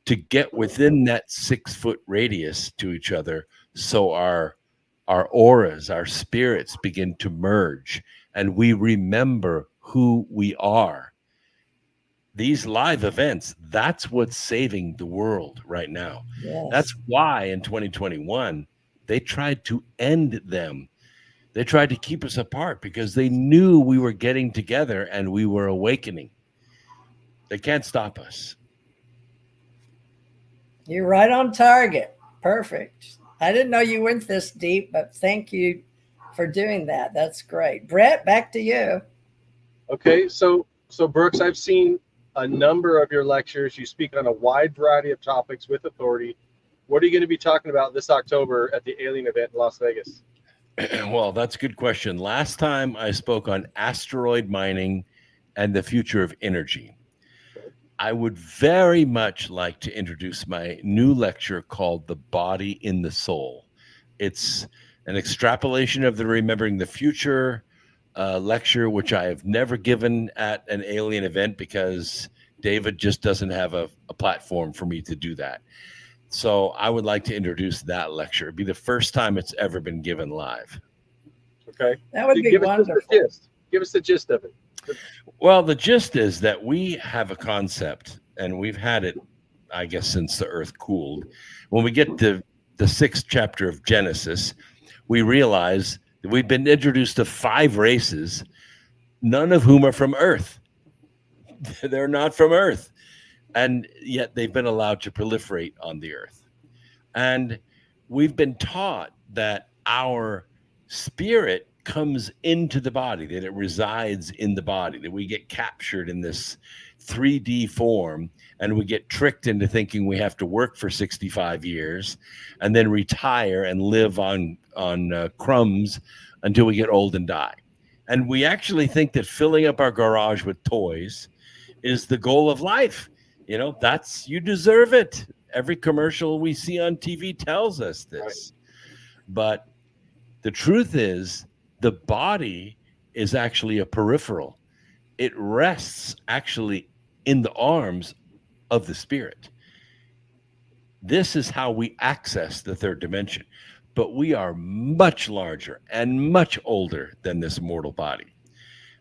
to get within that 6-foot radius to each other, so our auras, our spirits begin to merge, and we remember who we are. These live events, that's what's saving the world right now. Yes. That's why in 2021, They tried to end them. They tried to keep us apart because they knew we were getting together and we were awakening. They can't stop us. You're right on target. Perfect. I didn't know you went this deep, but thank you for doing that. That's great. Bret, back to you. Okay, so Brooks, I've seen a number of your lectures. You speak on a wide variety of topics with authority. What are you going to be talking about this October at the Alien event in Las Vegas? Well, that's a good question. Last time I spoke on asteroid mining and the future of energy. I would very much like to introduce my new lecture called The Body in the Soul. It's an extrapolation of the Remembering the Future lecture, which I have never given at an alien event because David just doesn't have a platform for me to do that. So I would like to introduce that lecture. It'd be the first time it's ever been given live. Okay. That would be wonderful. Give us the gist of it. Well, the gist is that we have a concept, and we've had it, I guess, since the earth cooled. When we get to the 6th chapter of Genesis, we realize that we've been introduced to 5 races, none of whom are from Earth. They're not from Earth. And yet they've been allowed to proliferate on the Earth. And we've been taught that our spirit comes into the body, that it resides in the body, that we get captured in this 3D form, and we get tricked into thinking we have to work for 65 years and then retire and live on crumbs until we get old and die. And we actually think that filling up our garage with toys is the goal of life. You know, you deserve it. Every commercial we see on TV tells us this. But the truth is, the body is actually a peripheral. It rests actually in the arms of the spirit. This is how we access the 3rd dimension. But we are much larger and much older than this mortal body.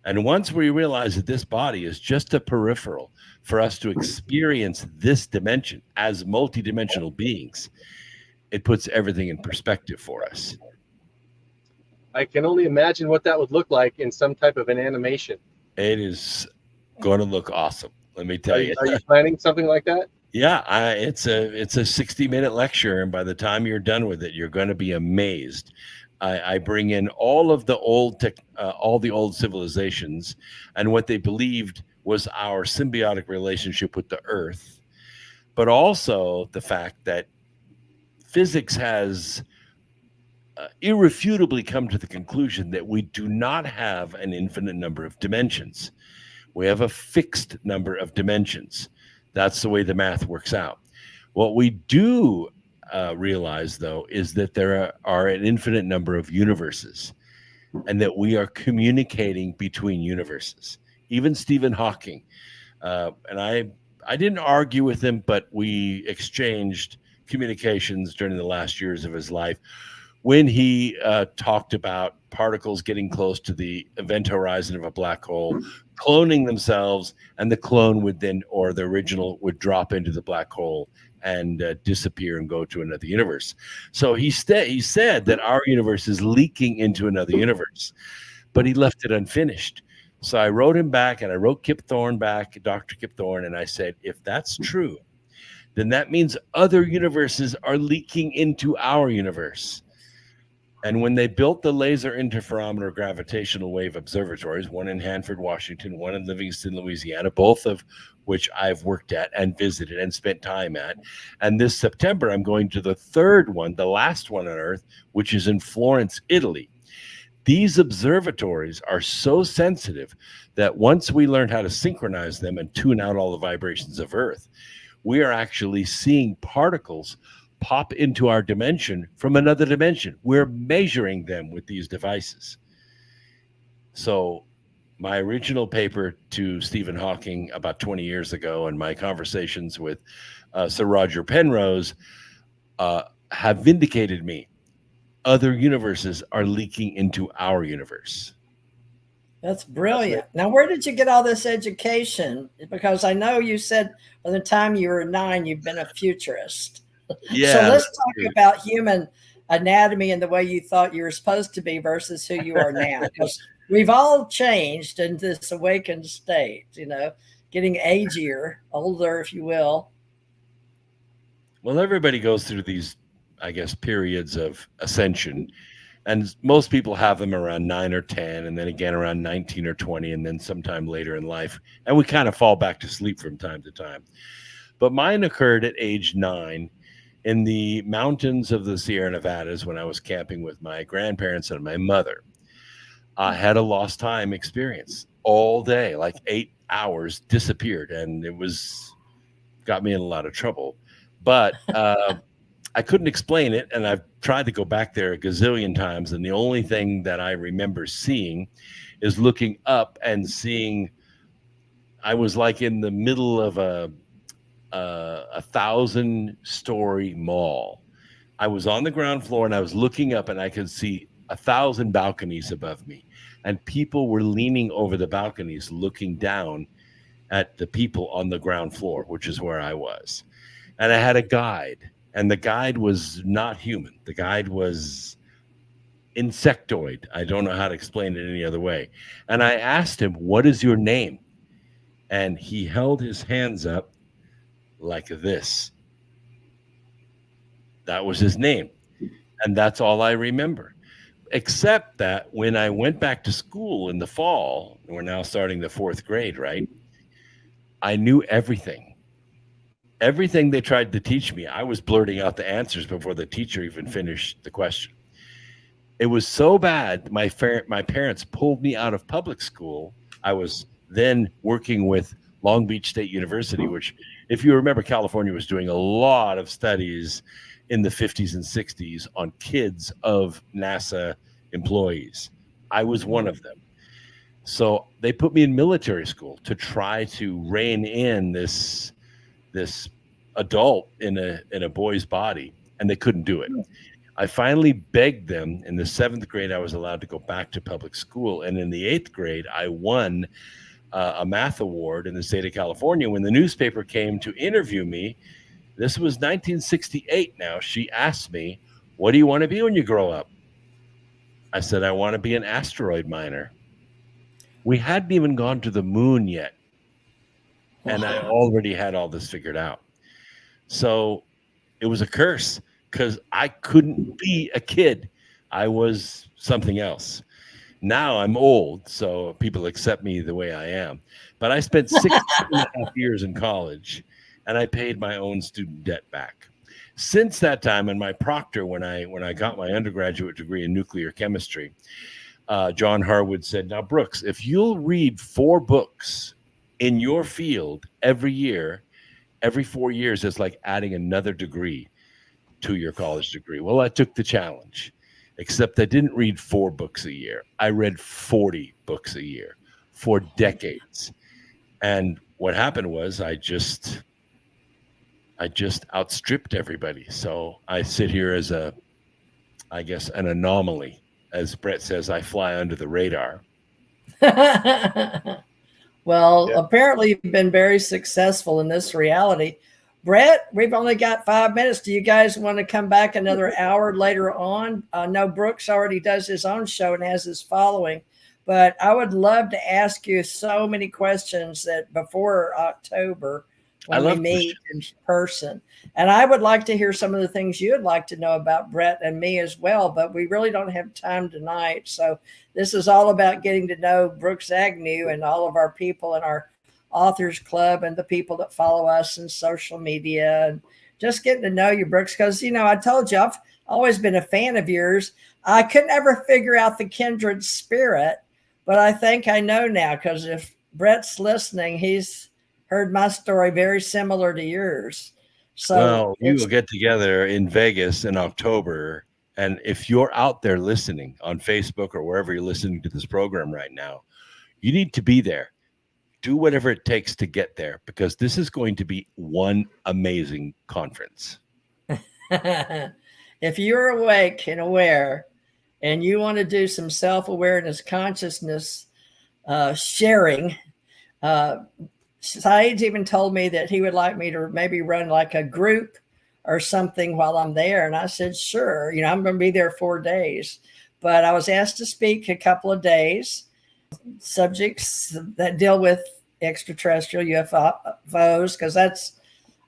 And once we realize that this body is just a peripheral for us to experience this dimension as multidimensional beings, it puts everything in perspective for us. I can only imagine what that would look like in some type of an animation. It is going to look awesome. Let me tell you. Are you planning something like that? Yeah, it's a 60-minute lecture, and by the time you're done with it, you're going to be amazed. I bring in all of the old civilizations and what they believed was our symbiotic relationship with the Earth, but also the fact that physics has irrefutably come to the conclusion that we do not have an infinite number of dimensions. We have a fixed number of dimensions. That's the way the math works out. What we do realize, though, is that there are an infinite number of universes and that we are communicating between universes. Even Stephen Hawking, and I didn't argue with him, but we exchanged communications during the last years of his life when he talked about particles getting close to the event horizon of a black hole, cloning themselves, and the clone would then, or the original, would drop into the black hole and disappear and go to another universe. So he said that our universe is leaking into another universe, but he left it unfinished. So I wrote him back, and I wrote Kip Thorne back, Dr. Kip Thorne, and I said, if that's true, then that means other universes are leaking into our universe. And when they built the laser interferometer gravitational wave observatories, one in Hanford, Washington, one in Livingston, Louisiana, both of which I've worked at and visited and spent time at. And this September, I'm going to the 3rd one, the last one on Earth, which is in Florence, Italy. These observatories are so sensitive that once we learn how to synchronize them and tune out all the vibrations of Earth, we are actually seeing particles pop into our dimension from another dimension. We're measuring them with these devices. So my original paper to Stephen Hawking about 20 years ago and my conversations with Sir Roger Penrose have vindicated me. Other universes are leaking into our universe. That's brilliant. Now, where did you get all this education? Because I know you said by the time you were 9, you've been a futurist. Yeah. So let's talk about human anatomy and the way you thought you were supposed to be versus who you are now. Because we've all changed in this awakened state, getting agier, older, if you will. Well, everybody goes through these, I guess, periods of ascension. And most people have them around 9 or 10, and then again around 19 or 20, and then sometime later in life. And we kind of fall back to sleep from time to time. But mine occurred at age 9 in the mountains of the Sierra Nevadas when I was camping with my grandparents and my mother. I had a lost time experience all day, like 8 hours disappeared, and it got me in a lot of trouble. But I couldn't explain it, and I've tried to go back there a gazillion times, and the only thing that I remember seeing is looking up and seeing I was like in the middle of a 1,000-story mall. I was on the ground floor, and I was looking up, and I could see 1,000 balconies above me, and people were leaning over the balconies looking down at the people on the ground floor, which is where I was. And I had a guide. And the guide was not human. The guide was insectoid. I don't know how to explain it any other way. And I asked him, "What is your name?" And he held his hands up like this. That was his name. And that's all I remember. Except that when I went back to school in the fall, we're now starting the 4th grade, right? I knew everything. Everything they tried to teach me, I was blurting out the answers before the teacher even finished the question. It was so bad, my parents pulled me out of public school. I was then working with Long Beach State University, which, if you remember, California was doing a lot of studies in the 50s and 60s on kids of NASA employees. I was one of them. So they put me in military school to try to rein in this adult in a boy's body, and they couldn't do it. I finally begged them. In the 7th grade, I was allowed to go back to public school, and in the 8th grade, I won a math award in the state of California. When the newspaper came to interview me, this was 1968 now, she asked me, "What do you want to be when you grow up?" I said, "I want to be an asteroid miner." We hadn't even gone to the moon yet, and I already had all this figured out. So it was a curse because I couldn't be a kid. I was something else. Now I'm old, so people accept me the way I am. But I spent 6.5 years in college, and I paid my own student debt back. Since that time, and my proctor, when I got my undergraduate degree in nuclear chemistry, John Harwood said, "Now, Brooks, if you'll read 4 books in your field every year, every 4 years, it's like adding another degree to your college degree." Well, I took the challenge, except I didn't read 4 books a year. I read 40 books a year for decades. And what happened was I just outstripped everybody. So I sit here as an anomaly. As Bret says, I fly under the radar. Well, apparently you've been very successful in this reality. Bret, we've only got 5 minutes. Do you guys want to come back another hour later on? I know Brooks already does his own show and has his following, but I would love to ask you so many questions that before October when we meet in person. And I would like to hear some of the things you'd like to know about Bret and me as well, but we really don't have time tonight. So this is all about getting to know Brooks Agnew and all of our people in our authors club and the people that follow us in social media, and just getting to know you, Brooks, because, I told you, I've always been a fan of yours. I could never figure out the kindred spirit, but I think I know now, because if Bret's listening, he's heard my story very similar to yours. So we will get together in Vegas in October. And if you're out there listening on Facebook or wherever you're listening to this program right now, you need to be there. Do whatever it takes to get there, because this is going to be one amazing conference. If you're awake and aware and you want to do some self-awareness, consciousness sharing, Saeed's even told me that he would like me to maybe run like a group or something while I'm there? And I said, sure. I'm going to be there 4 days. But I was asked to speak a couple of days, subjects that deal with extraterrestrial UFOs, because that's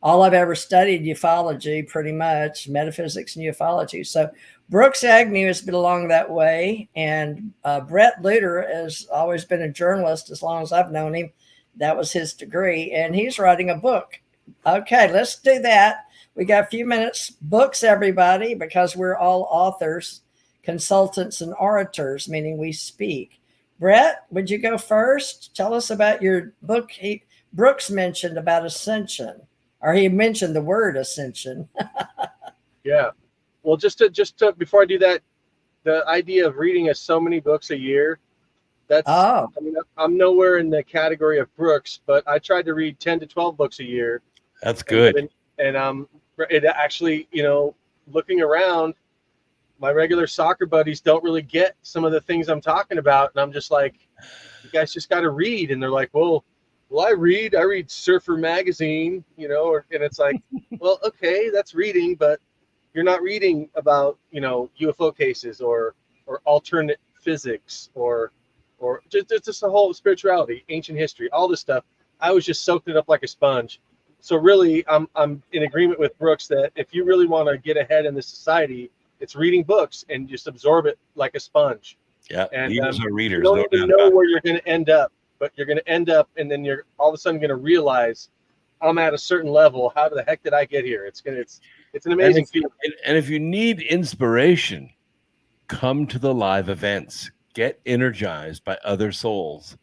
all I've ever studied, ufology, pretty much, metaphysics and ufology. So Brooks Agnew has been along that way. And Bret Lueder has always been a journalist as long as I've known him. That was his degree. And he's writing a book. Okay, let's do that. We got a few minutes. Books, everybody, because we're all authors, consultants, and orators, meaning we speak. Bret, would you go first? Tell us about your book. Brooks mentioned about ascension, or he mentioned the word ascension. Yeah. Well, just to before I do that, the idea of reading so many books a year, that's, I mean, I'm nowhere in the category of Brooks, but I tried to read 10 to 12 books a year. That's good. And it actually, looking around, my regular soccer buddies don't really get some of the things I'm talking about. And I'm just like, you guys just got to read. And they're like, well, I read Surfer magazine, and it's like, well, okay, that's reading, but you're not reading about, UFO cases or alternate physics or just the whole spirituality, ancient history, all this stuff. I was just soaked it up like a sponge. So really, I'm in agreement with Brooks that if you really want to get ahead in this society, it's reading books and just absorb it like a sponge. Yeah, and readers are readers. You don't even know where you're going to end up, but you're going to end up, and then you're all of a sudden going to realize I'm at a certain level. How the heck did I get here? It's an amazing feeling. And if you need inspiration, come to the live events. Get energized by other souls.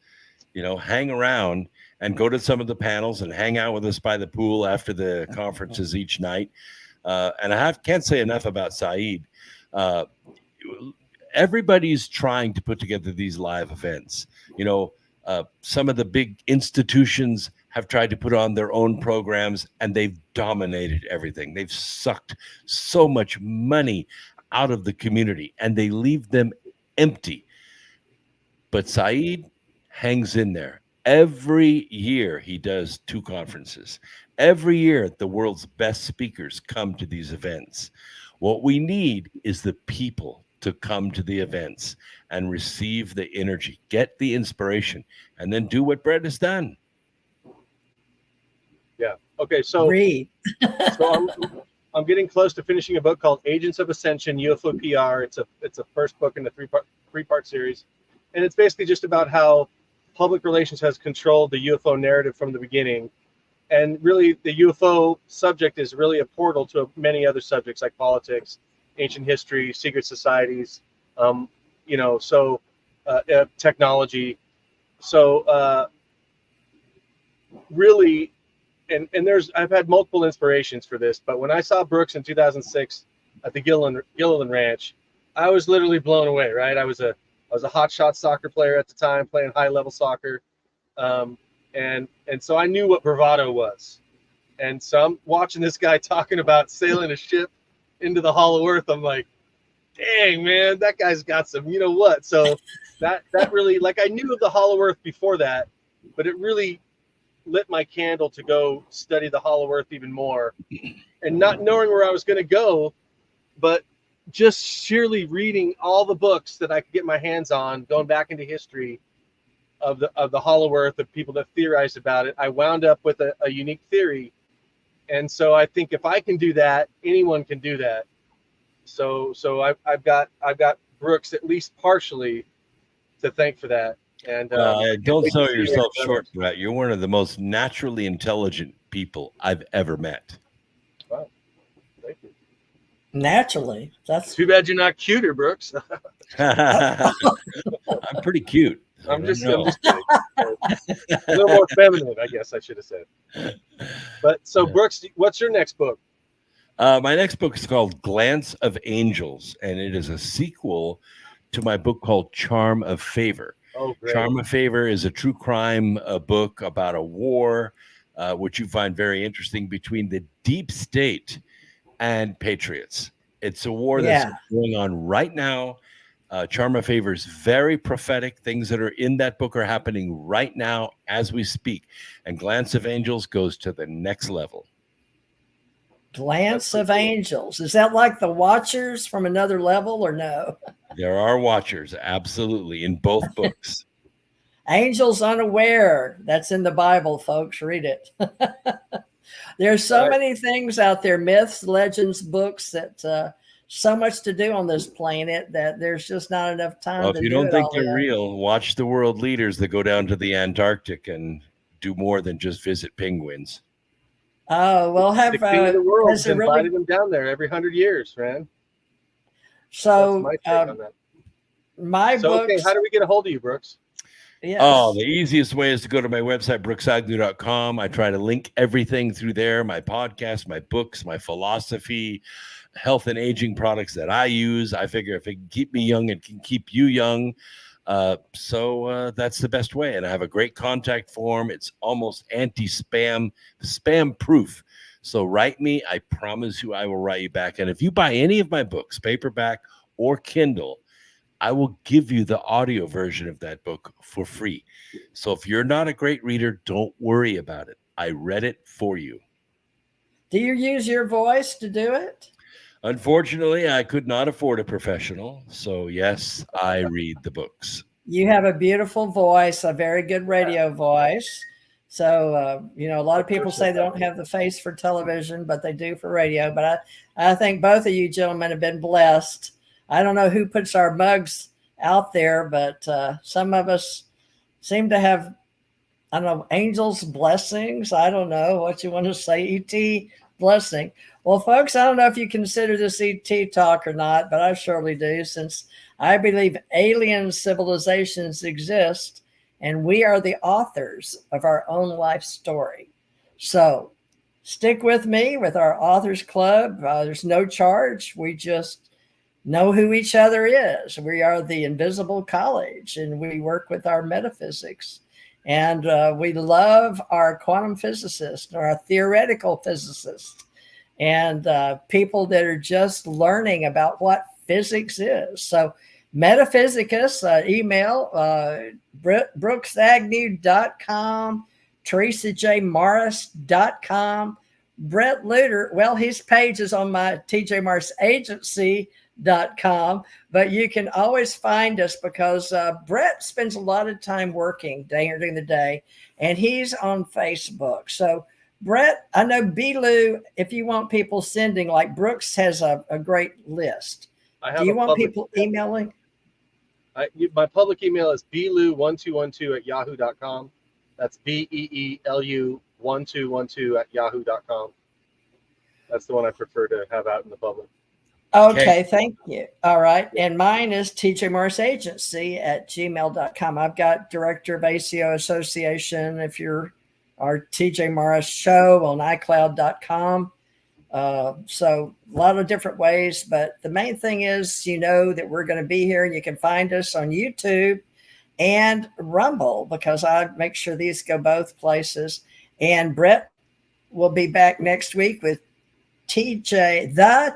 Hang around and go to some of the panels and hang out with us by the pool after the conferences each night. And I can't say enough about Saeed. Everybody's trying to put together these live events. Some of the big institutions have tried to put on their own programs, and they've dominated everything. They've sucked so much money out of the community, and they leave them empty. But Saeed hangs in there. Every year he does 2 conferences. Every year the world's best speakers come to these events. What we need is the people to come to the events and receive the energy, get the inspiration, and then do what Bret has done. Yeah. Okay. So, I'm getting close to finishing a book called Agents of Ascension, UFO PR. It's a first book in the three-part series. And it's basically just about how public relations has controlled the UFO narrative from the beginning. And really, the UFO subject is really a portal to many other subjects like politics, ancient history, secret societies, technology. So really, and I've had multiple inspirations for this, but when I saw Brooks in 2006 at the Gilliland Ranch, I was literally blown away. Right, I was a hotshot soccer player at the time, playing high level soccer. And so I knew what bravado was. And so I'm watching this guy talking about sailing a ship into the Hollow Earth. I'm like, dang, man, that guy's got some, you know what? So that really, like, I knew of the Hollow Earth before that, but it really lit my candle to go study the Hollow Earth even more. And not knowing where I was going to go, but just sheerly reading all the books that I could get my hands on, going back into history of the Hollow Earth, of people that theorized about it, I wound up with a unique theory. And so I think if I can do that, anyone can do that. So I've got Brooks at least partially to thank for that. And don't sell yourself short, Bret. You're one of the most naturally intelligent people I've ever met. Wow, thank you. Naturally, that's too bad you're not cuter, Brooks. I'm pretty cute. I'm just kidding. A little more feminine, I guess I should have said. But so, Brooks, what's your next book? My next book is called Glance of Angels, and it is a sequel to my book called Charm of Favor. Oh, great. Charm of Favor is a true crime book about a war, which you find very interesting, between the deep state and patriots. It's a war that's going on right now. Charm of Favor is very prophetic. Things that are in that book are happening right now as we speak. And Glance of Angels goes to the next level. Glance of Angels. Is that like the Watchers from another level or no? There are Watchers, absolutely, in both books. Angels Unaware. That's in the Bible, folks. Read it. There's so many things out there, myths, legends, books, that so much to do on this planet that there's just not enough time Well, to if you do don't it think all they're yet. real, watch the world leaders that go down to the Antarctic and do more than just visit penguins. Oh, well, The king of the world has invited them down there every 100 years, man. So that's my take on that. My books. Okay, how do we get a hold of you, Brooks? Yes. Oh, the easiest way is to go to my website, brooksagnew.com. I try to link everything through there, my podcast, my books, my philosophy, health and aging products that I use. I figure if it can keep me young, it can keep you young. So that's the best way. And I have a great contact form. It's almost anti-spam, spam proof. So write me. I promise you I will write you back. And if you buy any of my books, paperback or Kindle, I will give you the audio version of that book for free. So if you're not a great reader, don't worry about it. I read it for you. Do you use your voice to do it? Unfortunately, I could not afford a professional. So yes, I read the books. You have a beautiful voice, a very good radio voice. So, a lot of people say they don't have the face for television, but they do for radio. But I think both of you gentlemen have been blessed. I don't know who puts our mugs out there, but some of us seem to have, I don't know, angels' blessings. I don't know what you want to say, ET blessing. Well, folks, I don't know if you consider this ET talk or not, but I surely do, since I believe alien civilizations exist and we are the authors of our own life story. So stick with me with our Authors Club. There's no charge. We just know who each other is. We are the Invisible College, and we work with our metaphysics. And we love our quantum physicists, or our theoretical physicists, and people that are just learning about what physics is. So Metaphysicus, email brooksagnew.com, TheresaJMorris.com. Bret Lueder, well, his page is on my TJ Morris Agency.com, but you can always find us because Bret spends a lot of time working during the day, and he's on Facebook. So Bret, I know Belu, if you want people sending, like Brooks has a great list. Do you want people emailing? My public email is beelu1212@yahoo.com. That's BEELU1212@yahoo.com. That's the one I prefer to have out in the public. Okay, thank you. All right. And mine is tjmorrisagency@gmail.com. I've got Director of ACO Association. If you're our TJ Morris show on iCloud.com. So a lot of different ways, but the main thing is, that we're going to be here, and you can find us on YouTube and Rumble, because I make sure these go both places. And Bret will be back next week with the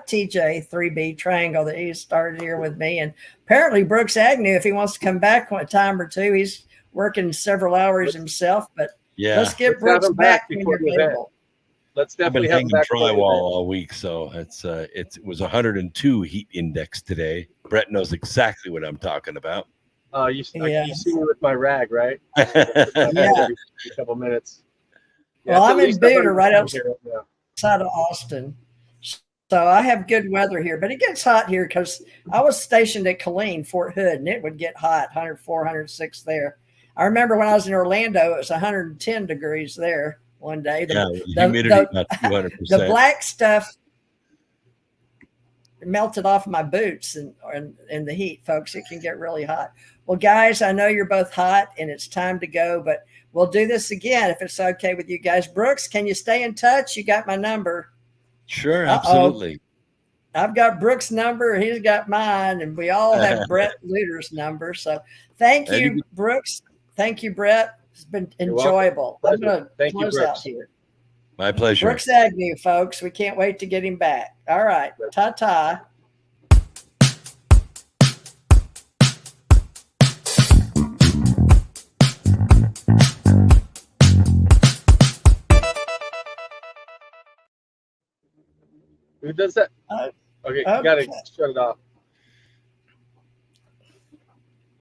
TJ3B triangle that he started here with me. And apparently Brooks Agnew, if he wants to come back one time or two, he's working several hours himself, but let's get Brooks back before the event. Let's definitely have him back drywall all week, so it was 102 heat index today. Bret knows exactly what I'm talking about. You see me with my rag, right? Yeah. A couple minutes. Well, I'm in Buda, right outside of Austin. So I have good weather here, but it gets hot here because I was stationed at Killeen, Fort Hood, and it would get hot, 104, 106 there. I remember when I was in Orlando, it was 110 degrees there one day. The humidity about 200%. The black stuff melted off my boots and in the heat, folks. It can get really hot. Well, guys, I know you're both hot and it's time to go, but we'll do this again if it's okay with you guys. Brooks, can you stay in touch? You got my number. Sure, absolutely. I've got Brooks' number. He's got mine, and we all have Bret Lueder's number. So thank you, Brooks. Thank you, Bret. It's been enjoyable. I'm going to close out here. My pleasure. Brooks Agnew, folks. We can't wait to get him back. All right. Ta-ta. Who does that? Uh, Okay, okay. you gotta shut it off.